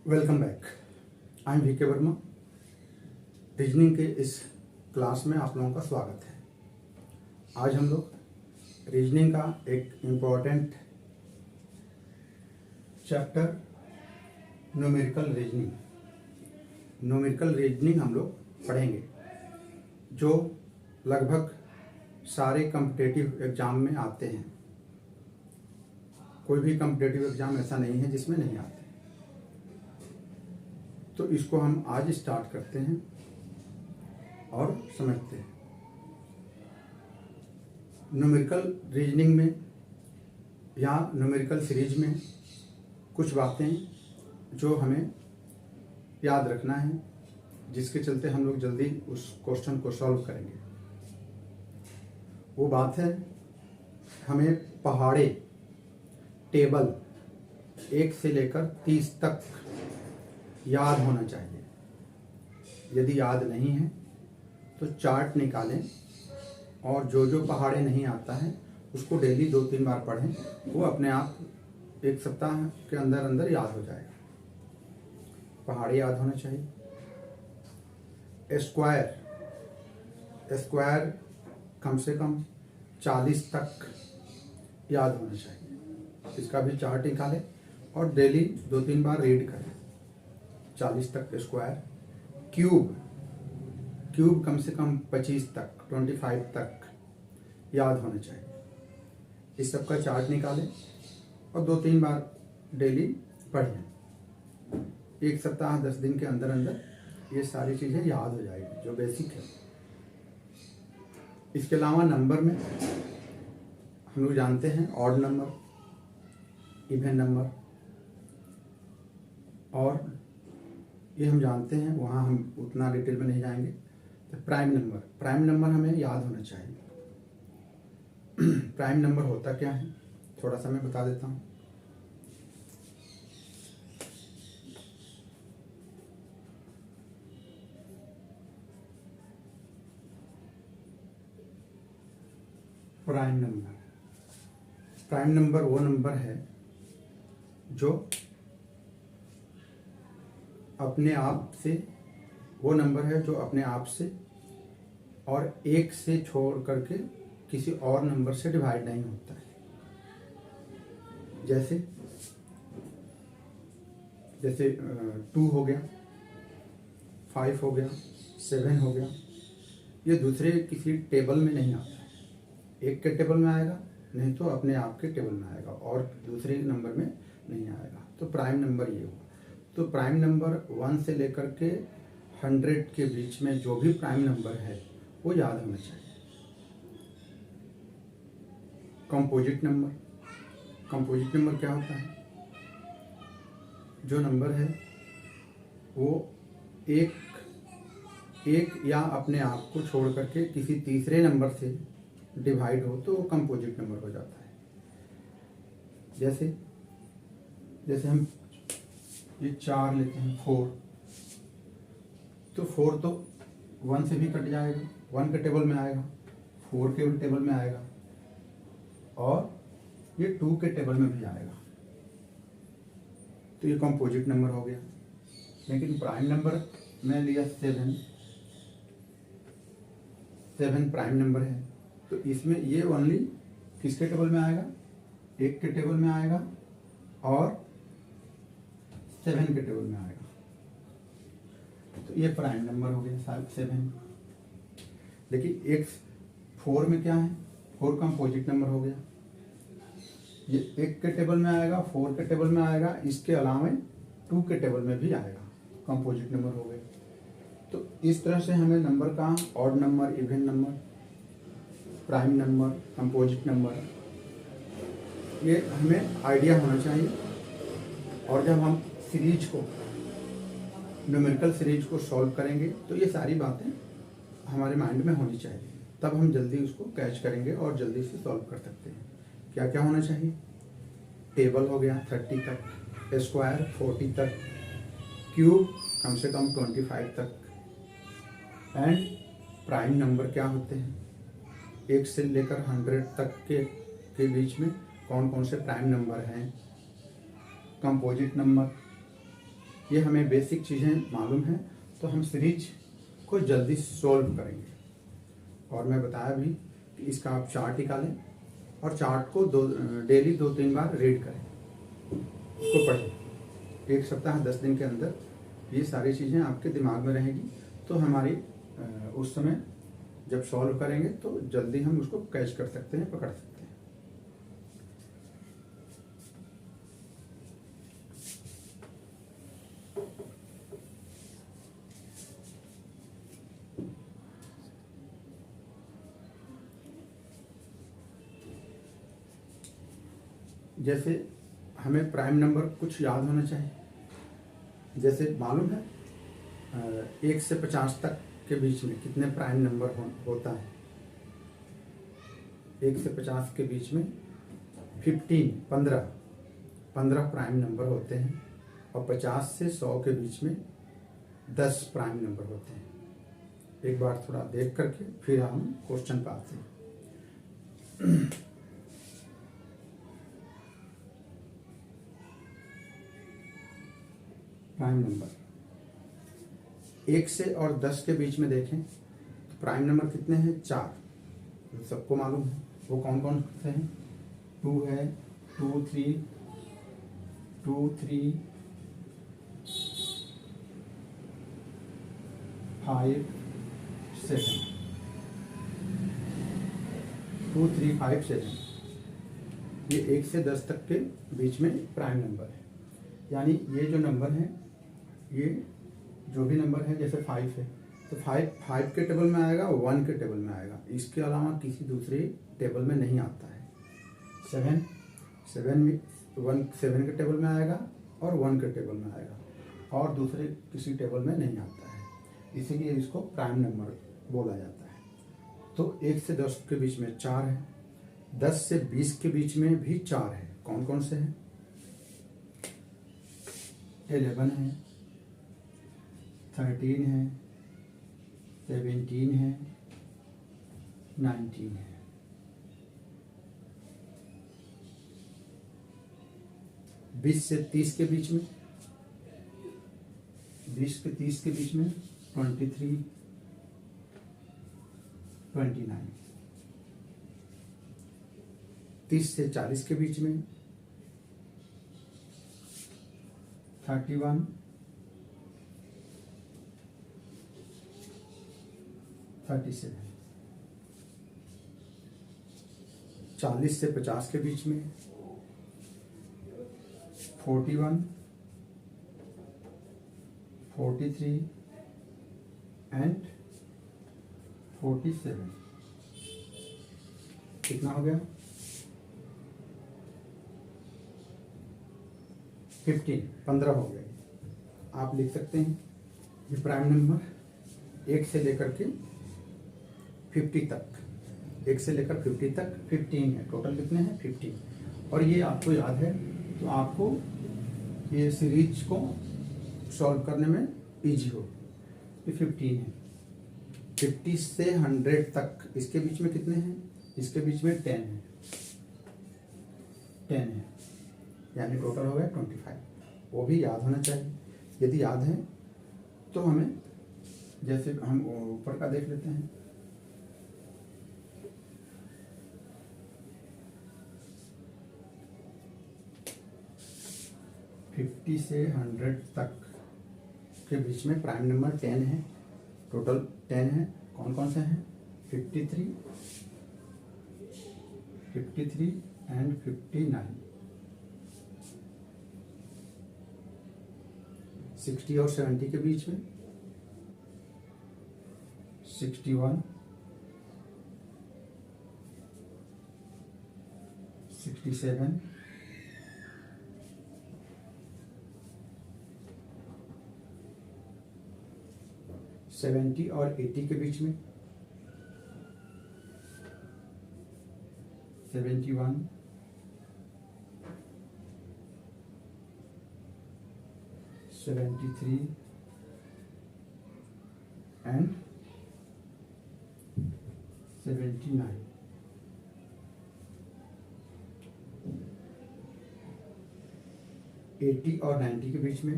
Welcome back. I am VK. Verma. Reasoning के इस class में आप लोगों का स्वागत है। आज हम लोग रीजनिंग का एक इम्पॉर्टेंट चैप्टर न्यूमेरिकल रीजनिंग हम लोग पढ़ेंगे, जो लगभग सारे कॉम्पिटिटिव एग्जाम में आते हैं। कोई भी कॉम्पिटिटिव एग्जाम ऐसा नहीं है जिसमें नहीं आते। तो इसको हम आज स्टार्ट करते हैं और समझते हैं। न्यूमेरिकल रीजनिंग में या न्यूमेरिकल सीरीज में कुछ बातें जो हमें याद रखना है, जिसके चलते हम लोग जल्दी उस क्वेश्चन को सॉल्व करेंगे। वो बात है, हमें पहाड़े टेबल 1 से लेकर 30 तक याद होना चाहिए। यदि याद नहीं है तो चार्ट निकालें और जो जो पहाड़े नहीं आता है उसको डेली 2-3 बार पढ़ें। वो अपने आप 1 सप्ताह के अंदर अंदर याद हो जाएगा। पहाड़े याद होना चाहिए। स्क्वायर कम से कम 40 तक याद होना चाहिए। इसका भी चार्ट निकालें और डेली 2-3 बार रीड करें। 40 तक स्क्वायर। क्यूब कम से कम 25 तक 25 तक याद होना चाहिए। इस सब का चार्ट निकालें और 2-3 बार डेली पढ़ें। 1 सप्ताह 10 दिन के अंदर अंदर ये सारी चीज़ें याद हो जाएगी, जो बेसिक है। इसके अलावा नंबर में हम लोग जानते हैं ऑड नंबर, इवन नंबर, और ये हम जानते हैं, वहाँ हम उतना डिटेल में नहीं जाएंगे। तो प्राइम नंबर हमें याद होना चाहिए। प्राइम नंबर होता क्या है, थोड़ा सा मैं बता देता हूँ। प्राइम नंबर वो नंबर है जो अपने आप से और 1 से छोड़ करके किसी और नंबर से डिवाइड नहीं होता है। जैसे 2 हो गया, 5 हो गया, 7 हो गया। ये दूसरे किसी टेबल में नहीं आता है। एक के टेबल में आएगा, नहीं तो अपने आप के टेबल में आएगा, और दूसरे नंबर में नहीं आएगा। तो प्राइम नंबर ये हुआ। तो प्राइम नंबर 1 से लेकर के 100 के बीच में जो भी प्राइम नंबर है वो याद होना चाहिए। कंपोजिट नंबर क्या होता है? जो नंबर है वो एक या अपने आप को छोड़ करके किसी तीसरे नंबर से डिवाइड हो तो वो कंपोजिट नंबर हो जाता है। जैसे हम ये 4 लेते हैं, 4, तो 4 तो 1 से भी कट जाएगा, 1 के टेबल में आएगा, 4 के टेबल में आएगा, और ये 2 के टेबल में भी आएगा। तो ये कंपोजिट नंबर हो गया। लेकिन प्राइम नंबर मैं लिया 7 प्राइम नंबर है, तो इसमें ये ओनली किसके टेबल में आएगा? 1 के टेबल में आएगा और 7 के टेबल में आएगा। तो ये प्राइम नंबर हो गया 7। लेकिन 4 में क्या है? 4 कंपोजिट नंबर हो गया। ये 1 के टेबल में आएगा, 4 के टेबल में आएगा, इसके अलावा 2 के टेबल में भी आएगा, कंपोजिट नंबर हो गए। तो इस तरह से हमें नंबर का odd number, even number, prime number, composite number, ये हमें आइडिया होना चाहिए। और जब हम न्यूमेरिकल सीरीज को सॉल्व करेंगे तो ये सारी बातें हमारे माइंड में होनी चाहिए, तब हम जल्दी उसको कैच करेंगे और जल्दी से सॉल्व कर सकते हैं। क्या क्या होना चाहिए? टेबल हो गया 30 तक, स्क्वायर 40 तक, क्यूब कम से कम 25 तक, एंड प्राइम नंबर क्या होते हैं? 1 से लेकर 100 तक के बीच में कौन कौन से प्राइम नंबर हैं? कंपोजिट नंबर, ये हमें बेसिक चीज़ें मालूम है तो हम सीरीज को जल्दी सॉल्व करेंगे। और मैं बताया भी कि इसका आप चार्ट निकालें और चार्ट को डेली 2-3 बार रीड करें, उसको पढ़ें। 1 सप्ताह 10 दिन के अंदर ये सारी चीज़ें आपके दिमाग में रहेंगी, तो हमारी उस समय जब सॉल्व करेंगे तो जल्दी हम उसको कैच कर सकते हैं, पकड़ सकते हैं। जैसे हमें प्राइम नंबर कुछ याद होना चाहिए। जैसे मालूम है 1 से 50 तक के बीच में कितने प्राइम नंबर होता है? 1 से 50 के बीच में 15 प्राइम नंबर होते हैं, और 50 से 100 के बीच में 10 प्राइम नंबर होते हैं। एक बार थोड़ा देख करके फिर हम क्वेश्चन पे आते हैं। प्राइम नंबर 1 से और 10 के बीच में देखें तो प्राइम नंबर कितने हैं? 4। सबको मालूम है वो कौन कौन से हैं? 2 है, 2 3 2 3 5 7 2 3 5 7। ये 1 से 10 तक के बीच में प्राइम नंबर है। यानी ये जो नंबर है, ये जो भी नंबर है, जैसे 5 है तो 5 के टेबल में आएगा, 1 के टेबल में आएगा, इसके अलावा किसी दूसरे टेबल में नहीं आता है। 7 के टेबल में आएगा और 1 के टेबल में आएगा, और दूसरे किसी टेबल में नहीं आता है, इसीलिए इसको प्राइम नंबर बोला जाता है। तो 1 से 10 के बीच में 4 है, 10 से 20 के बीच में भी 4 है। कौन कौन से हैं? 11 है, 13 है, 17 है, 19 है। 20 से 30 के बीच में 20 से 30 के बीच में 23, 29। 30 से 40 के बीच में 31, 37। 40 से 50 के बीच में 41, 43 एंड 47। कितना हो गया? 15 हो गए। आप लिख सकते हैं ये प्राइम नंबर 1 से लेकर के 50 तक, 1 से लेकर 50 तक 15 है। टोटल कितने हैं? 15। और ये आपको याद है तो आपको ये सीरीज को सॉल्व करने में इजी हो। ये 15 है। 50 से 100 तक इसके बीच में कितने हैं? इसके बीच में 10 है, 10 है, यानी टोटल हो गया 25। वो भी याद होना चाहिए। यदि याद है तो हमें, जैसे हम ऊपर का देख लेते हैं, फिफ्टी से 100 तक के बीच में प्राइम नंबर 10 है। टोटल 10 है। कौन कौन से हैं? 53 एंड 59। 60 और 70 के बीच में 61, 67, 70 और 80 के बीच में 71, 73 एंड 79। 80 और 90 के बीच में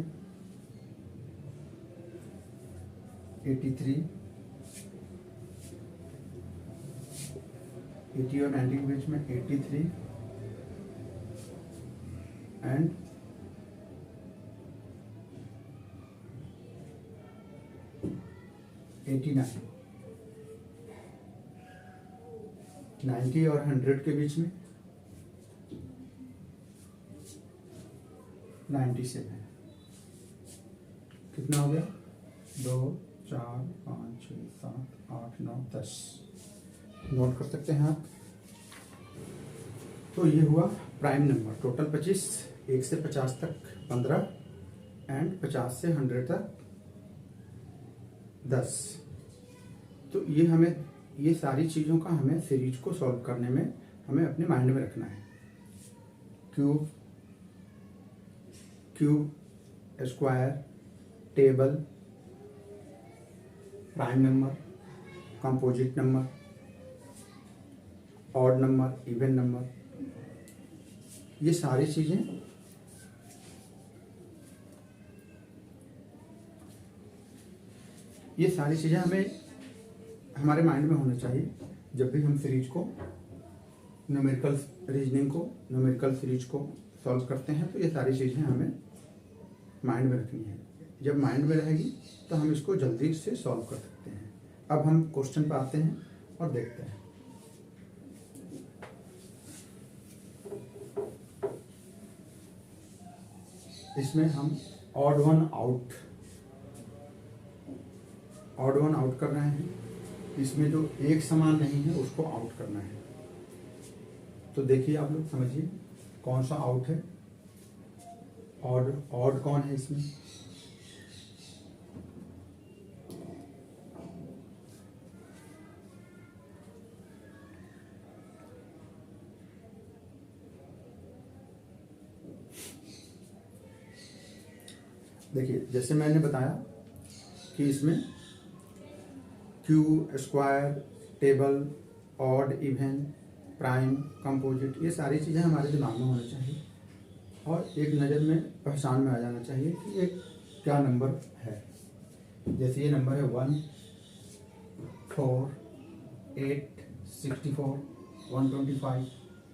83, 80 और 90 के बीच में 83 एंड 89, 90 और 100 के बीच में 97। कितना हो गया? 2, 4, 5, 6, 7, 8, 9, 10। नोट कर सकते हैं आप। तो ये हुआ प्राइम नंबर। टोटल 25, 1 से 50 तक 15 एंड 50 से 100 तक 10। तो ये हमें, ये सारी चीज़ों का हमें सीरीज को सॉल्व करने में हमें अपने माइंड में रखना है। Cube, square, table, prime number, composite number, odd number, even number, ये सारी चीज़ें हमें हमारे माइंड में होना चाहिए जब भी हम सीरीज को, न्यूमेरिकल रीजनिंग को, न्यूमेरिकल सीरीज को सॉल्व करते हैं। तो ये सारी चीज़ें हमें माइंड में रखनी है। जब माइंड में रहेगी तो हम इसको जल्दी से सॉल्व कर सकते हैं। अब हम क्वेश्चन पे आते हैं और देखते हैं। इसमें हम ऑड वन आउट कर रहे हैं। इसमें जो एक समान नहीं है उसको आउट करना है। तो देखिए आप लोग समझिए कौन सा आउट है। ऑड कौन है इसमें? देखिए जैसे मैंने बताया कि इसमें Q, square, table, odd, even, prime, composite, ये सारी चीज़ें हमारे दिमाग में होनी चाहिए और एक नज़र में पहचान में आ जाना चाहिए कि एक क्या नंबर है। जैसे ये नंबर है 1, 4, 8, 64, 125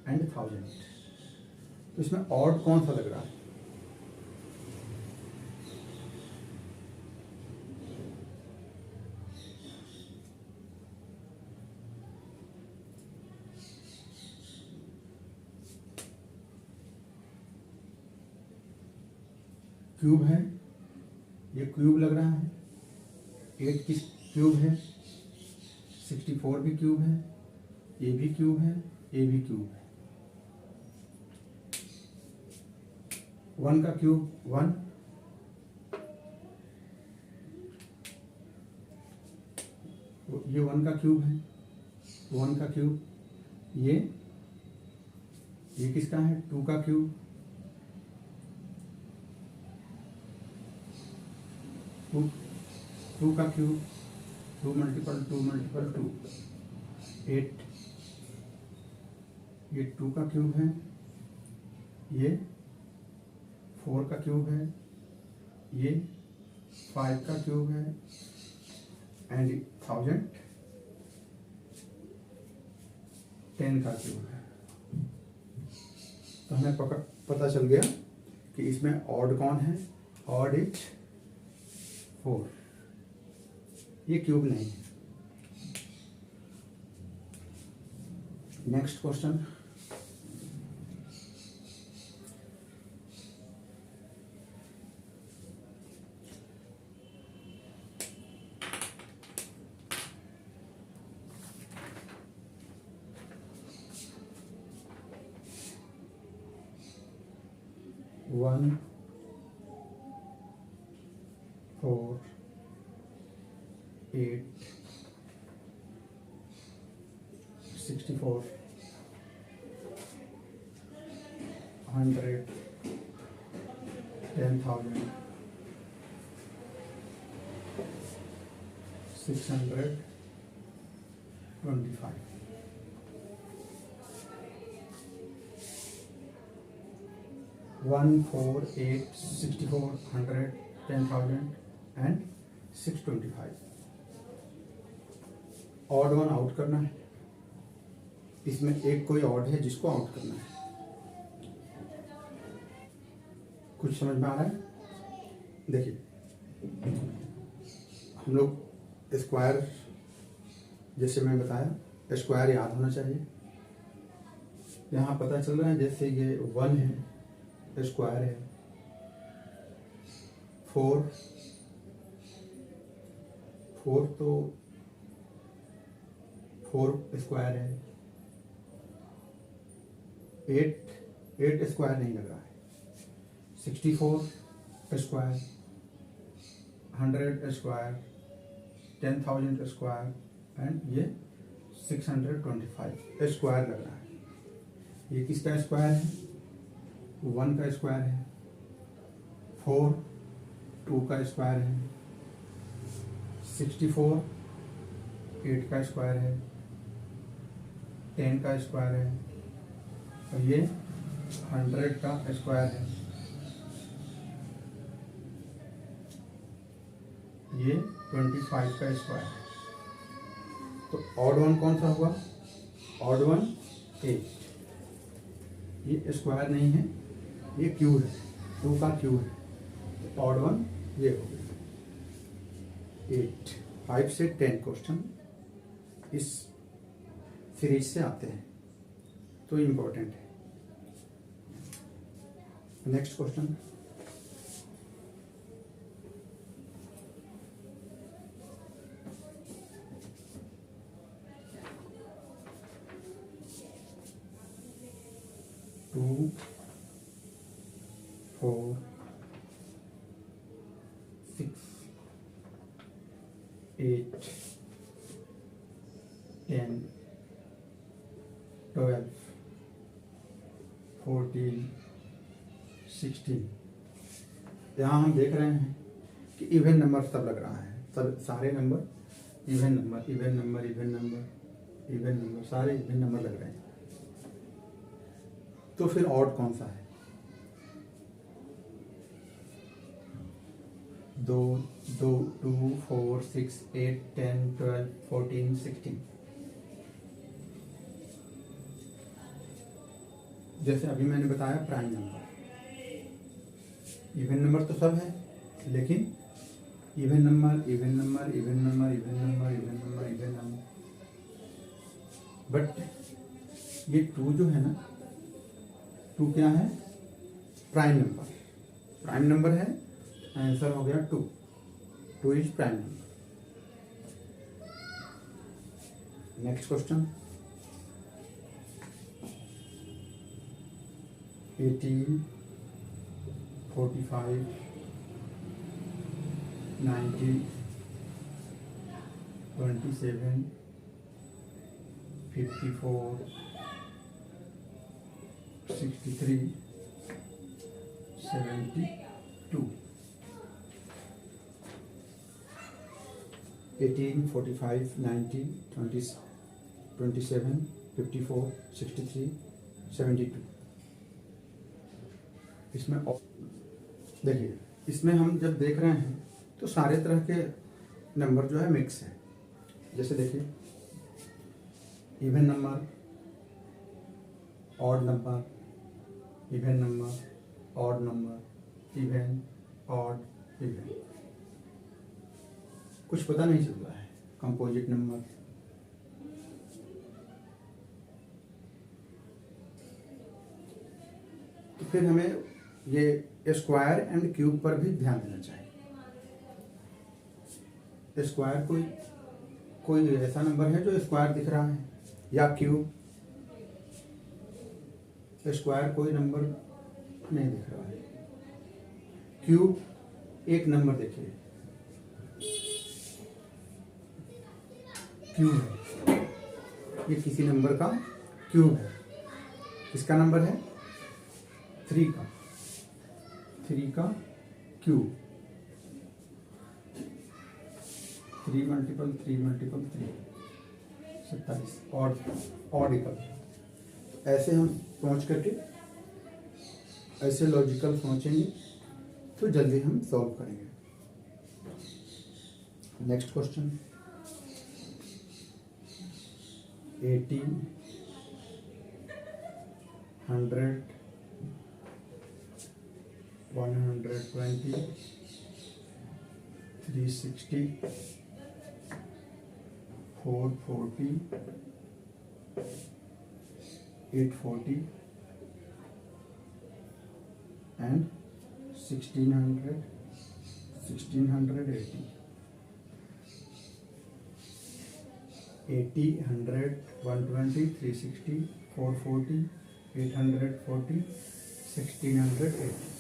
एंड 1000। तो इसमें ऑड कौन सा लग रहा है? क्यूब है, ये क्यूब लग रहा है। 8 किस क्यूब है, 64 भी क्यूब है, ये भी क्यूब है, ये भी क्यूब है। 1 का क्यूब 1, ये 1 का क्यूब है, 1 का क्यूब। ये किसका है? 2 का क्यूब, 2 का क्यूब, 2 मल्टीपल 2 मल्टीपल 2, 8। ये 2 का क्यूब है, ये 4 का क्यूब है, ये 5 का क्यूब है एंड 1000 10 का क्यूब है। तो हमें पता चल गया कि इसमें ऑड कौन है। ऑड इज 4, ये क्यूब नहीं है। Next question, one 4, 8, 64, 100, 10,000, 625। One 4, 8, 64, 100, 10,000 and 625। Odd one out करना है, इसमें एक कोई ऑड है जिसको आउट करना है। कुछ समझ में आ रहा है? देखिए हम लोग स्क्वायर, जैसे मैं बताया स्क्वायर याद होना चाहिए। यहाँ पता चल रहा है जैसे ये 1 है, स्क्वायर है, 4 तो 4 स्क्वायर है, 8 स्क्वायर नहीं लग रहा है, 64 स्क्वायर, 100 स्क्वायर, 10,000 स्क्वायर एंड ये 625 स्क्वायर लग रहा है। ये किसका स्क्वायर है? 1 का स्क्वायर है, 4 2 का स्क्वायर है, 64 8 का स्क्वायर है, 10 का स्क्वायर है और ये 100 का स्क्वायर है, ये 25 का स्क्वायर है। तो ऑड वन कौन सा होगा? Odd one 8। ये स्क्वायर नहीं है, ये क्यूब है, 2 का क्यूब है, तो ऑड वन ये हो गया 8। 5 से 10 क्वेश्चन इस सीरीज से आते हैं, तो इम्पोर्टेंट है। Next question, two 4 6 8 10 12 14 16। यहाँ हम देख रहे हैं कि इवन नंबर सब लग रहा है, सब सारे number even number, even number, even number, even number, सारे इवन नंबर लग रहे हैं। तो फिर ऑड कौन सा है? 2 2 2 4 6 8 10 12 14 16। जैसे अभी मैंने बताया प्राइम नंबर, इवन नंबर तो सब है, लेकिन even number, even number, even number, even number, even number, even number, but ये 2 जो है ना, 2 क्या है? Prime number. प्राइम नंबर है, आंसर हो गया 2। 2 is prime number. Next question, 18 45 90 27 54 63 72। 18 45 90 20 27 54 63 72। इसमें देखिए, इसमें हम जब देख रहे हैं तो सारे तरह के नंबर जो है मिक्स है। जैसे देखिए even number, odd number, even number, odd number, even, odd, even, कुछ पता नहीं चल रहा है। कंपोजिट नंबर, तो फिर हमें ये स्क्वायर एंड क्यूब पर भी ध्यान देना चाहिए। स्क्वायर कोई ऐसा नंबर है जो स्क्वायर दिख रहा है, या क्यूब। स्क्वायर कोई नंबर नहीं दिख रहा है, क्यूब एक नंबर देखिए, क्यूब है, ये किसी नंबर का क्यूब है। किसका नंबर है? 3 का, 3 का क्यूब, 3 मल्टीपल 3 मल्टीपल 3 27 ऑडिकल। ऐसे हम सोच करके, ऐसे लॉजिकल सोचेंगे तो जल्दी हम सॉल्व करेंगे। Next question, 80, 100, 120, 360, 440, 840 and 1600, 1680. 80, 100, 120, 360, 440, 840, 1680।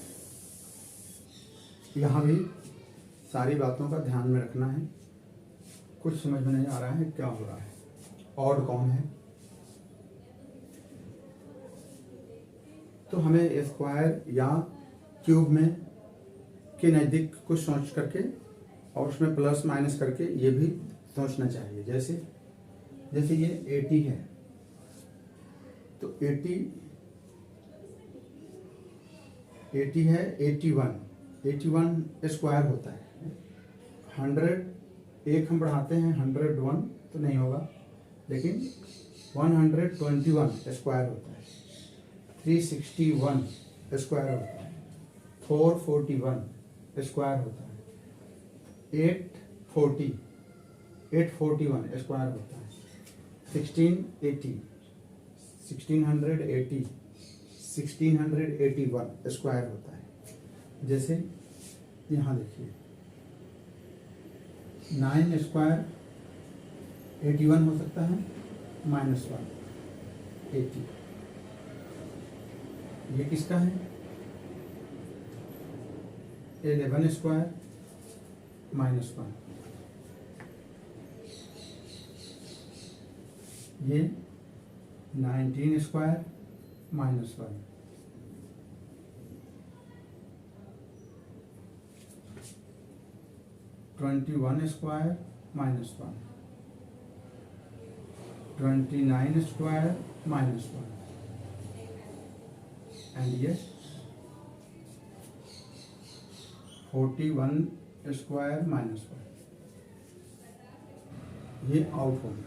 यहाँ भी सारी बातों का ध्यान में रखना है। कुछ समझ में नहीं आ रहा है क्या हो रहा है, ऑड कौन है, तो हमें स्क्वायर या क्यूब में के नज़दीक कुछ सोच करके और उसमें प्लस माइनस करके ये भी सोचना चाहिए। जैसे जैसे ये 80 है तो 80 है, 81 स्क्वायर होता है। 100 एक हम बढ़ाते हैं 101 तो नहीं होगा, लेकिन 121 स्क्वायर होता है, 361 स्क्वायर होता है, 441 स्क्वायर होता है, 841 स्क्वायर होता है, 1680 1681 स्क्वायर होता है। जैसे यहाँ देखिए 9 स्क्वायर 81 हो सकता है, -1 80। ये किसका है? 11 स्क्वायर -1। ये 19 स्क्वायर -1। -21 स्क्वायर -1। 29 स्क्वायर -1। एंड ये 41 स्क्वायर -1। ये आउट हो गया।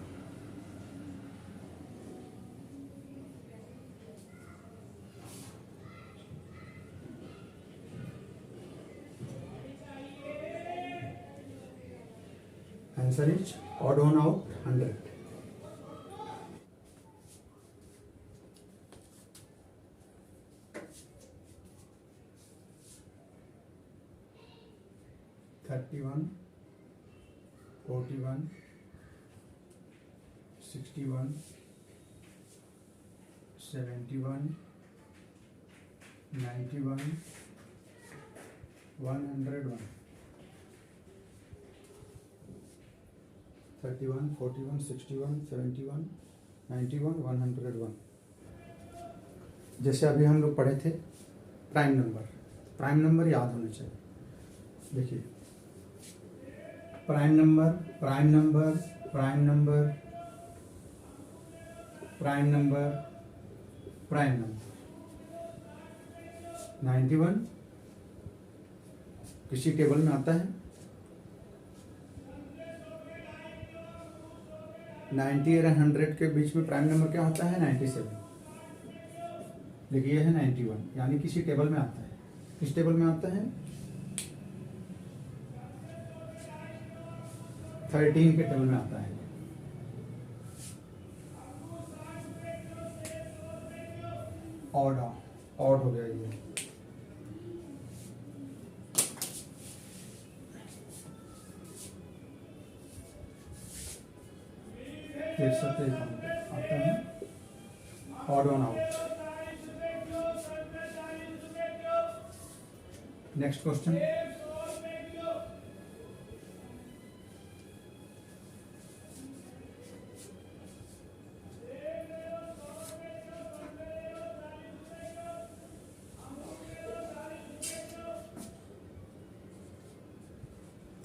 Answer is odd one out 100. (31, 41, 61, 71, 91, 101. 31, 41, 61, 71, 91, 101। जैसे अभी हम लोग पढ़े थे प्राइम नंबर याद होने चाहिए। देखिए प्राइम नंबर 91 किसी टेबल में आता है, 90 और 100 के बीच में प्राइम नंबर क्या होता है? 97। देखिए ये है 91, यानी किसी टेबल में आता है। किस टेबल में आता है? 13 के टेबल में आता है। ऑड हो गया ये। फिर से आता है odd one out. Next question,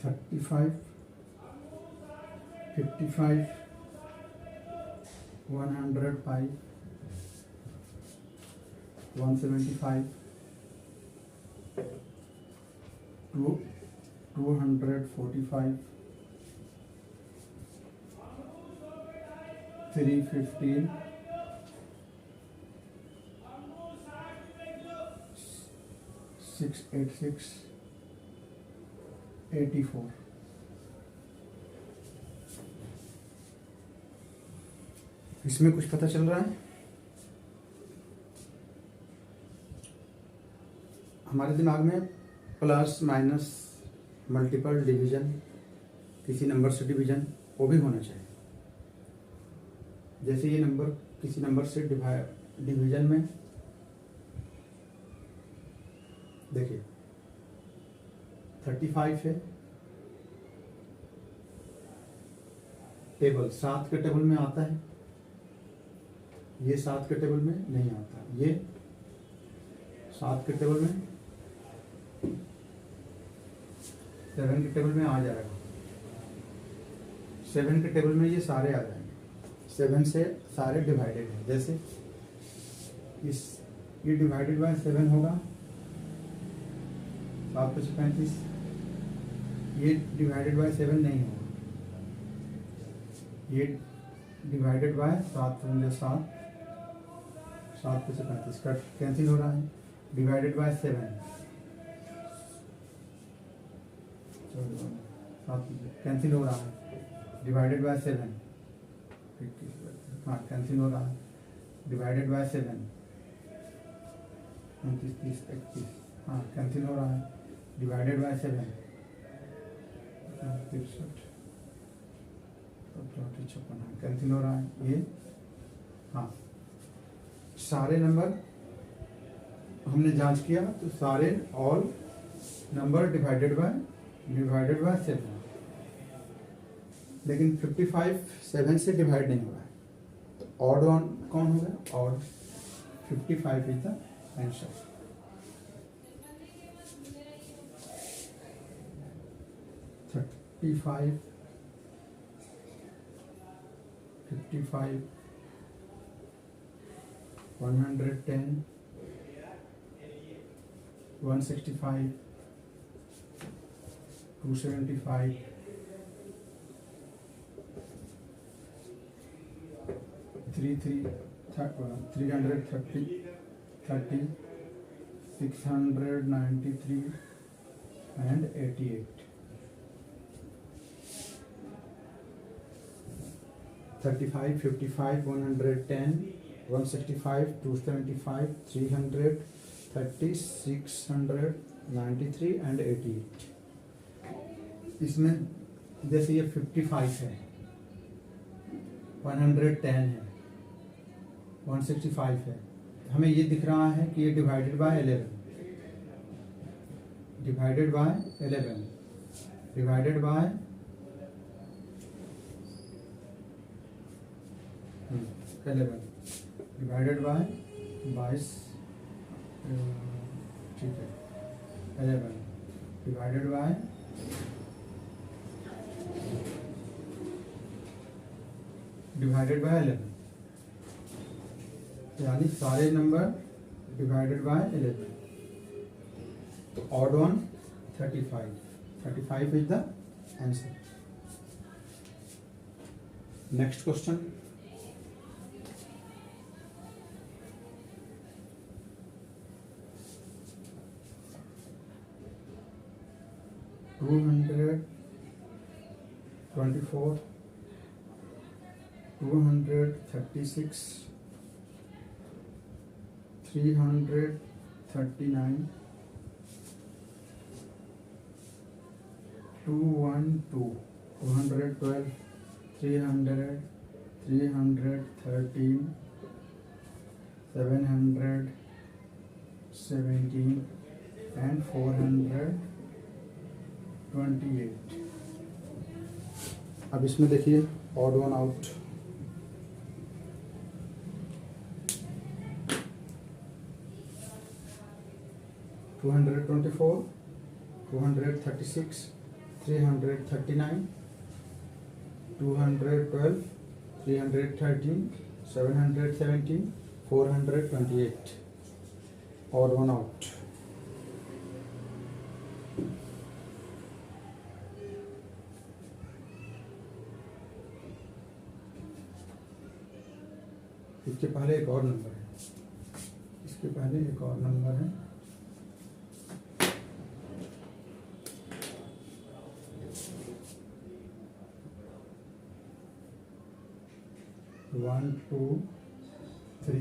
(35, 55, 105, 175, 245, 315, 686, 84। इसमें कुछ पता चल रहा है? हमारे दिमाग में प्लस माइनस मल्टीपल डिवीजन, किसी नंबर से डिवीजन, वो भी होना चाहिए। जैसे ये नंबर किसी नंबर से डिवीजन में, देखिए 35 है, टेबल 7 के टेबल में आता है, ये 7 के टेबल में नहीं आता, ये 7 के टेबल में, 7 के टेबल में आ जाएगा, 7 के टेबल में ये सारे आ जाएंगे, 7 से सारे डिवाइडेड है। जैसे ये डिवाइडेड बाय 7 होगा, 7 × 35, ये डिवाइडेड बाय 7 नहीं होगा, ये डिवाइडेड बाय 7 × 7, 7 × 35 कट कैंसिल हो रहा है, डिवाइडेड बाय 7 कैंसिल हो रहा है, डिवाइडेड बाय 7, हाँ कैंसिल हो रहा है, डिवाइडेड बाय 7, 29, 30, 31, हाँ कैंसिल हो रहा है, डिवाइडेड बाय 7, 63, 54, कैंसिल हो रहा है ये। हाँ सारे नंबर हमने जांच किया तो सारे ऑल नंबर डिवाइडेड बाय 7, लेकिन 55 7 से डिवाइड नहीं हो रहा है, तो ऑड वन कौन होगा? Odd 55 is the answer. $35, 55, 110, 165, 275, 330, 30, 693 and 88। 35, 55, 110, 165, 275, 300, 30, 693 and 88। इसमें जैसे ये 55 है, 110 है, 165 है, हमें ये दिख रहा है कि ये divided by 11, divided by 11, divided by 11, divided by 22, ठीक है, 11 डिवाइडेड बाय डिवाइडेड बाय 11, यानी सारे नंबर डिवाइडेड बाय 11, तो odd one 35 is the answer. Next question, $224, 236, 339, 212, 212, 300, 313, 717 and 428। अब इसमें देखिए odd one out, $224, 236, 339, 212, 313, 717, 428, odd one out. इसके पहले एक और नंबर है, इसके पहले एक और नंबर है, वन टू थ्री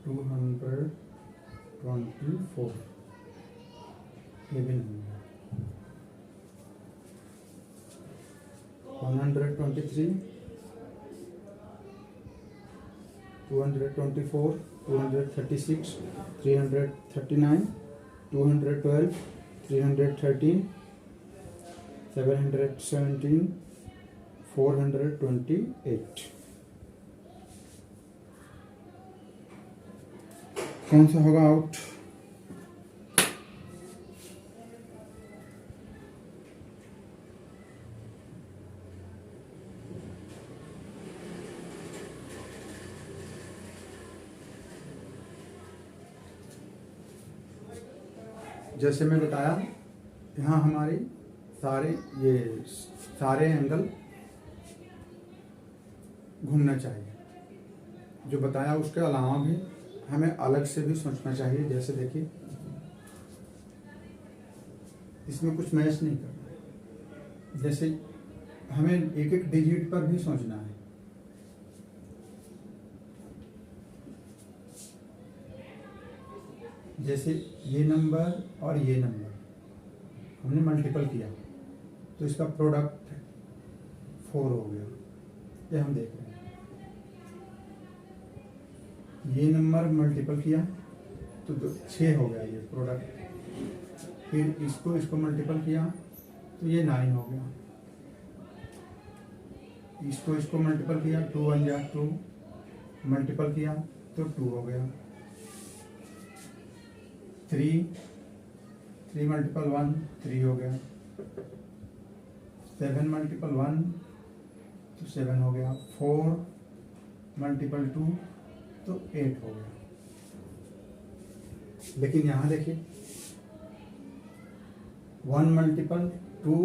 224 ये भी नहीं है, 123 224 236 339 212 313 717 428 कौन सा होगा आउट? जैसे मैं बताया, यहाँ हमारे सारे एंगल घूमना चाहिए। जो बताया उसके अलावा भी हमें अलग से भी सोचना चाहिए। जैसे देखिए, इसमें कुछ मैच नहीं करना, जैसे हमें एक एक डिजिट पर भी सोचना है। जैसे ये नंबर और ये नंबर हमने मल्टीपल किया तो इसका प्रोडक्ट 4 हो गया, ये हम देख रहे हैं। ये नंबर मल्टीपल किया तो 6 हो गया ये प्रोडक्ट। फिर इसको मल्टीपल किया तो ये 9 हो गया। इसको मल्टीपल किया 2 1 जा 2, मल्टीपल किया तो 2 हो गया। 3 मल्टीपल 1 3 हो गया। 7 मल्टीपल 1 तो 7 हो गया। 4 मल्टीपल 2 तो 8 हो गया। लेकिन यहाँ देखिए, 1 मल्टीपल 2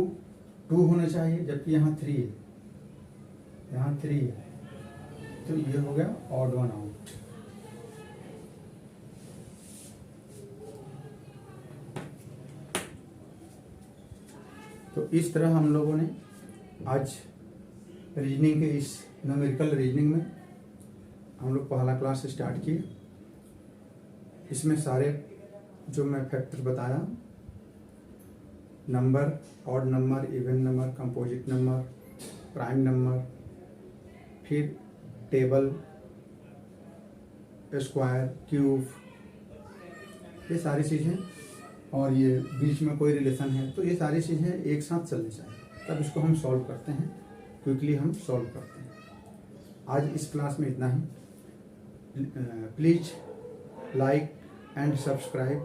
होना चाहिए, जबकि यहाँ 3 है, यहाँ 3 है, तो ये हो गया ऑड वन आउट। तो इस तरह हम लोगों ने आज रीजनिंग के इस न्यूमेरिकल रीजनिंग में हम लोग पहला क्लास स्टार्ट किए। इसमें सारे जो मैं फैक्टर बताया, number, odd number, even number, composite number, prime number, फिर टेबल, स्क्वायर, क्यूब, ये सारी चीज़ें, और ये बीच में कोई रिलेशन है, तो ये सारी चीज़ें एक साथ चलनी चाहिए, तब इसको हम सॉल्व करते हैं, क्विकली हम सॉल्व करते हैं। आज इस क्लास में इतना ही। Please like and subscribe.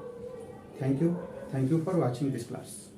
Thank you for watching this class.